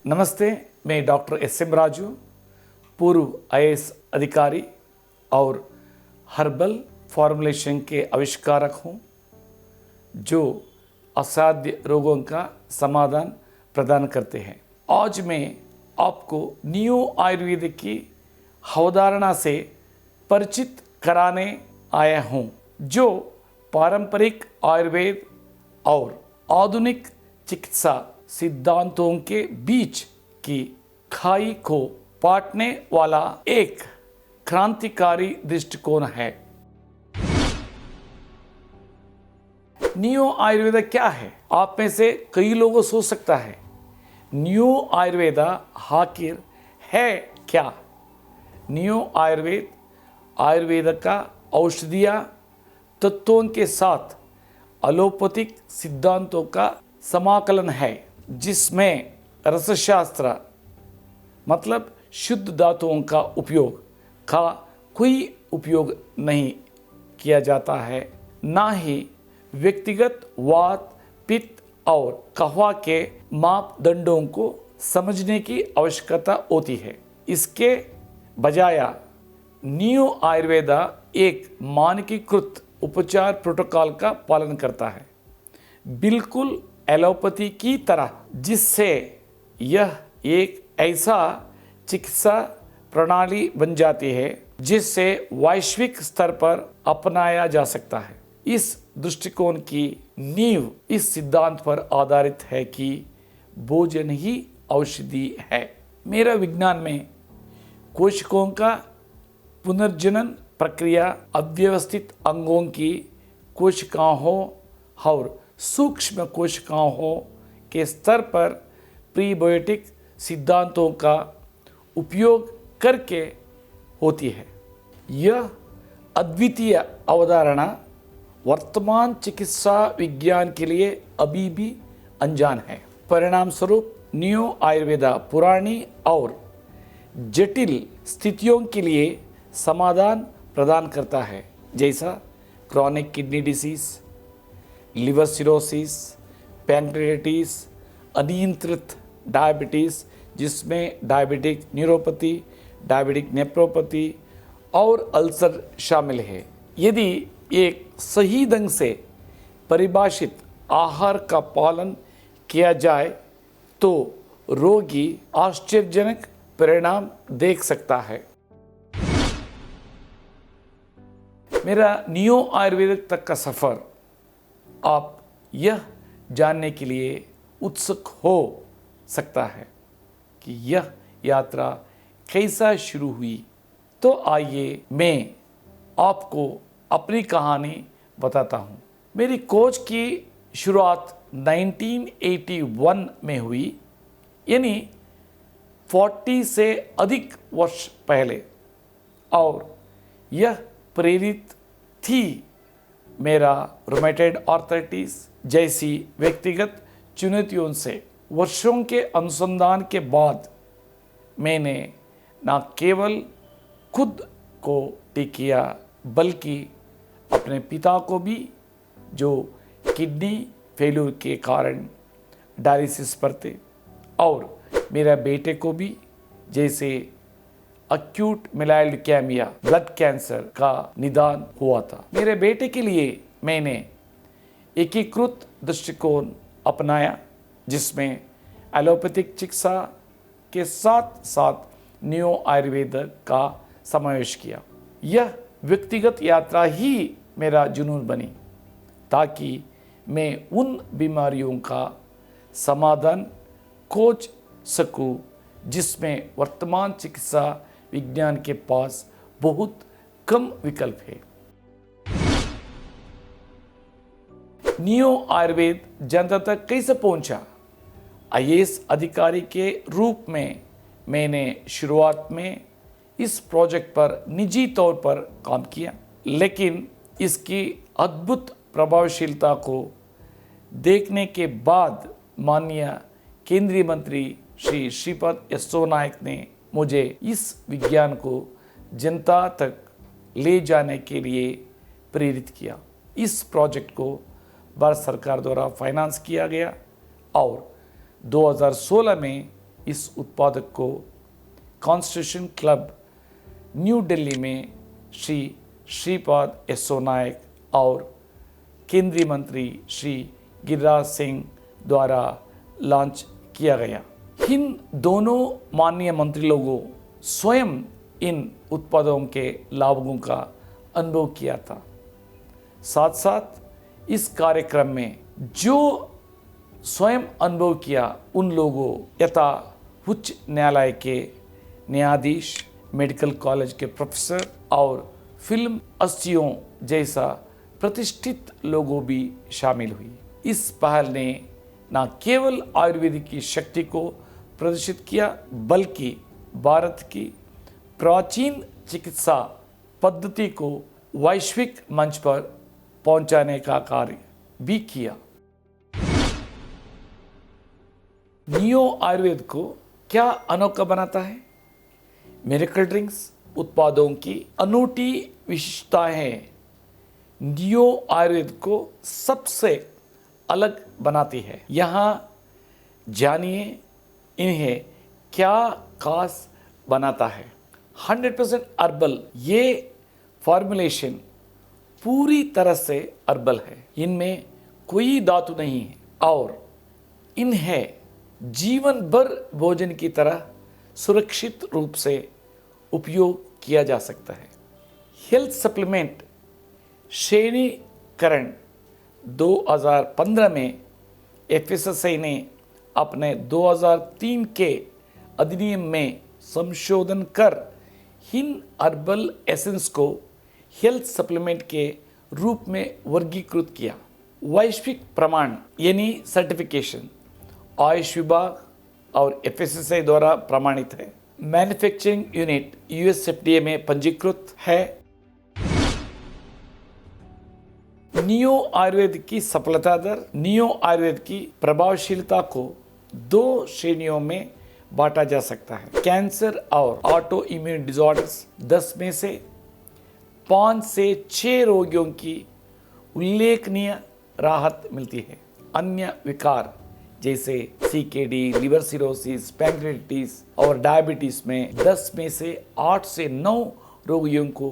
नमस्ते, मैं doctor SM. Raju, पूर्व आईएएस अधिकारी और हर्बल फॉर्मुलेशन के आविष्कारक हूँ, जो असाध्य रोगों का समाधान प्रदान करते हैं। आज मैं आपको नियो आयुर्वेद की अवधारणा से परिचित कराने आया हूँ, जो पारंपरिक आयुर्वेद और आधुनिक चिकित्सा सिद्धांतों के बीच की खाई को पाटने वाला एक क्रांतिकारी दृष्टिकोण है। नियो आयुर्वेद क्या है? आप में से कई लोगों सोच सकता है, नियो आयुर्वेद आखिर है क्या? नियो आयुर्वेद का औषधीय तत्वों के साथ एलोपैथिक सिद्धांतों का समाकलन है, जिसमें रसशास्त्र मतलब शुद्ध धातुओं का उपयोग का कोई उपयोग नहीं किया जाता है, ना ही व्यक्तिगत वात, पित्त और कफा के मापदंडों को समझने की आवश्यकता होती है। इसके बजाय नियो आयुर्वेद एक मानकीकृत उपचार प्रोटोकॉल का पालन करता है, बिल्कुल एलोपैथी की तरह, जिससे यह एक ऐसा चिकित्सा प्रणाली बन जाती है जिससे वैश्विक स्तर पर अपनाया जा सकता है। इस दृष्टिकोण की नींव इस सिद्धांत पर आधारित है कि भोजन ही औषधि है। मेरा विज्ञान में कोशिकाओं का पुनर्जनन प्रक्रिया अव्यवस्थित अंगों की कोशिकाओं और सूक्ष्म कोशिकाओं के स्तर पर प्रीबायोटिक सिद्धांतों का उपयोग करके होती है। यह अद्वितीय अवधारणा वर्तमान चिकित्सा विज्ञान के लिए अभी भी अनजान है। परिणाम स्वरूप नियो आयुर्वेद पुरानी और जटिल स्थितियों के लिए समाधान प्रदान करता है, जैसा chronic kidney disease, liver cirrhosis, pancreatitis, अनियंत्रित डायबिटीज़ जिसमें डायबिटिक न्यूरोपैथी, डायबिटिक नेफ्रोपैथी और अल्सर शामिल है। यदि एक सही ढंग से परिभाषित आहार का पालन किया जाए तो रोगी आश्चर्यजनक परिणाम देख सकता है। मेरा नियो आयुर्वेद तक का सफ़र आप यह जानने के लिए उत्सुक हो सकता है कि यह यात्रा कैसा शुरू हुई। तो आइए मैं आपको अपनी कहानी बताता हूँ। मेरी खोज की शुरुआत 1981 में हुई, यानी 40 से अधिक वर्ष पहले, और यह प्रेरित थी मेरा रूमेटॉइड आर्थराइटिस जैसी व्यक्तिगत चुनौतियों से। वर्षों के अनुसंधान के बाद मैंने न केवल खुद को ठीक किया, बल्कि अपने पिता को भी, जो किडनी फेल्यूर के कारण डायलिसिस पर थे, और मेरे बेटे को भी, जैसे अक्यूट मिलाइल ल्यूकेमिया ब्लड कैंसर का निदान हुआ था। मेरे बेटे के लिए मैंने एकीकृत दृष्टिकोण अपनाया, जिसमें एलोपैथिक चिकित्सा के साथ साथ नियो आयुर्वेद का समावेश किया। यह व्यक्तिगत यात्रा ही मेरा जुनून बनी, ताकि मैं उन बीमारियों का समाधान खोज सकूं जिसमें वर्तमान चिकित्सा विज्ञान के पास बहुत कम विकल्प है। नियो आयुर्वेद जनता तक कैसे पहुंचा? आईएएस अधिकारी के रूप में मैंने शुरुआत में इस प्रोजेक्ट पर निजी तौर पर काम किया, लेकिन इसकी अद्भुत प्रभावशीलता को देखने के बाद माननीय केंद्रीय मंत्री श्री श्रीपद येस्सो नायक ने मुझे इस विज्ञान को जनता तक ले जाने के लिए प्रेरित किया। इस प्रोजेक्ट को भारत सरकार द्वारा फाइनेंस किया गया और 2016 में इस उत्पादक को कॉन्स्टिट्यूशन क्लब न्यू दिल्ली में श्री श्रीपाद येस्सो नायक और केंद्रीय मंत्री श्री गिरिराज सिंह द्वारा लॉन्च किया गया। इन दोनों माननीय मंत्री लोगों स्वयं इन उत्पादों के लाभों का अनुभव किया था। साथ साथ इस कार्यक्रम में जो स्वयं अनुभव किया उन लोगों यथा उच्च न्यायालय के न्यायाधीश, मेडिकल कॉलेज के प्रोफेसर और फिल्म हस्तियों जैसा प्रतिष्ठित लोगों भी शामिल हुई। इस पहल ने न केवल आयुर्वेद की शक्ति को प्रदर्शित किया बल्कि भारत की प्राचीन चिकित्सा पद्धति को वैश्विक मंच पर पहुंचाने का कार्य भी किया। नियो आयुर्वेद को क्या अनोखा बनाता है? मिरेकल ड्रिंक्स उत्पादों की अनूठी विशेषताएं हैं नियो आयुर्वेद को सबसे अलग बनाती है। यहाँ जानिए इन्हें क्या खास बनाता है। 100% अर्बल ये फॉर्मुलेशन पूरी तरह से अर्बल है। इनमें कोई धातु नहीं है और इन्हें जीवन भर भोजन की तरह सुरक्षित रूप से उपयोग किया जा सकता है। हेल्थ सप्लीमेंट श्रेणीकरण 2015 में एफएसएसआई ने अपने 2003 के अधिनियम में संशोधन कर इन हर्बल एसेंस को हेल्थ सप्लीमेंट के रूप में वर्गीकृत किया। वैश्विक प्रमाण यानी सर्टिफिकेशन आयुष विभाग और एफएसएसआई द्वारा प्रमाणित है। मैन्युफैक्चरिंग यूनिट यूएसएफडीए में पंजीकृत है। नियो आयुर्वेद की सफलता दर नियो आयुर्वेद की प्रभावशीलता को 2 श्रेणियों में बांटा जा सकता है। कैंसर और ऑटो इम्यून डिसऑर्डर्स 10 में से 5 से 6 रोगियों की उल्लेखनीय राहत मिलती है। अन्य विकार जैसे सीकेडी, लिवर सिरोसिस, पैंक्रियाटिस और डायबिटीज में 10 में से 8 से 9 रोगियों को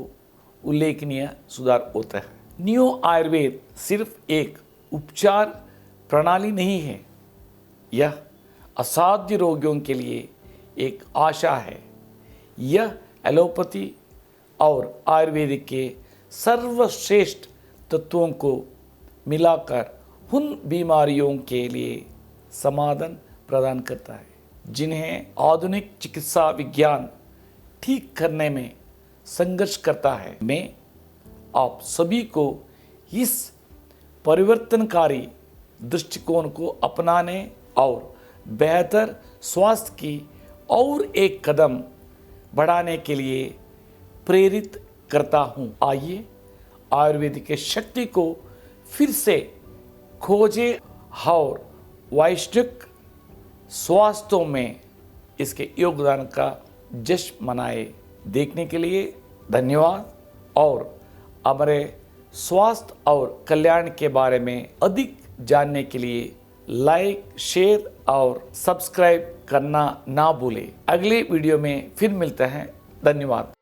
उल्लेखनीय सुधार होता है। नियो आयुर्वेद सिर्फ एक उपचार प्रणाली नहीं है, यह असाध्य रोगियों के लिए एक आशा है। यह एलोपैथी और आयुर्वेद के सर्वश्रेष्ठ तत्वों को मिलाकर उन बीमारियों के लिए समाधान प्रदान करता है जिन्हें आधुनिक चिकित्सा विज्ञान ठीक करने में संघर्ष करता है। मैं आप सभी को इस परिवर्तनकारी दृष्टिकोण को अपनाने और बेहतर स्वास्थ्य की और एक कदम बढ़ाने के लिए प्रेरित करता हूँ। आइए आयुर्वेद के शक्ति को फिर से खोजें और वैश्विक स्वास्थ्य में इसके योगदान का जश्न मनाए। देखने के लिए धन्यवाद और हमारे स्वास्थ्य और कल्याण के बारे में अधिक जानने के लिए लाइक, शेयर और सब्सक्राइब करना ना भूलें। अगले वीडियो में फिर मिलते हैं। धन्यवाद।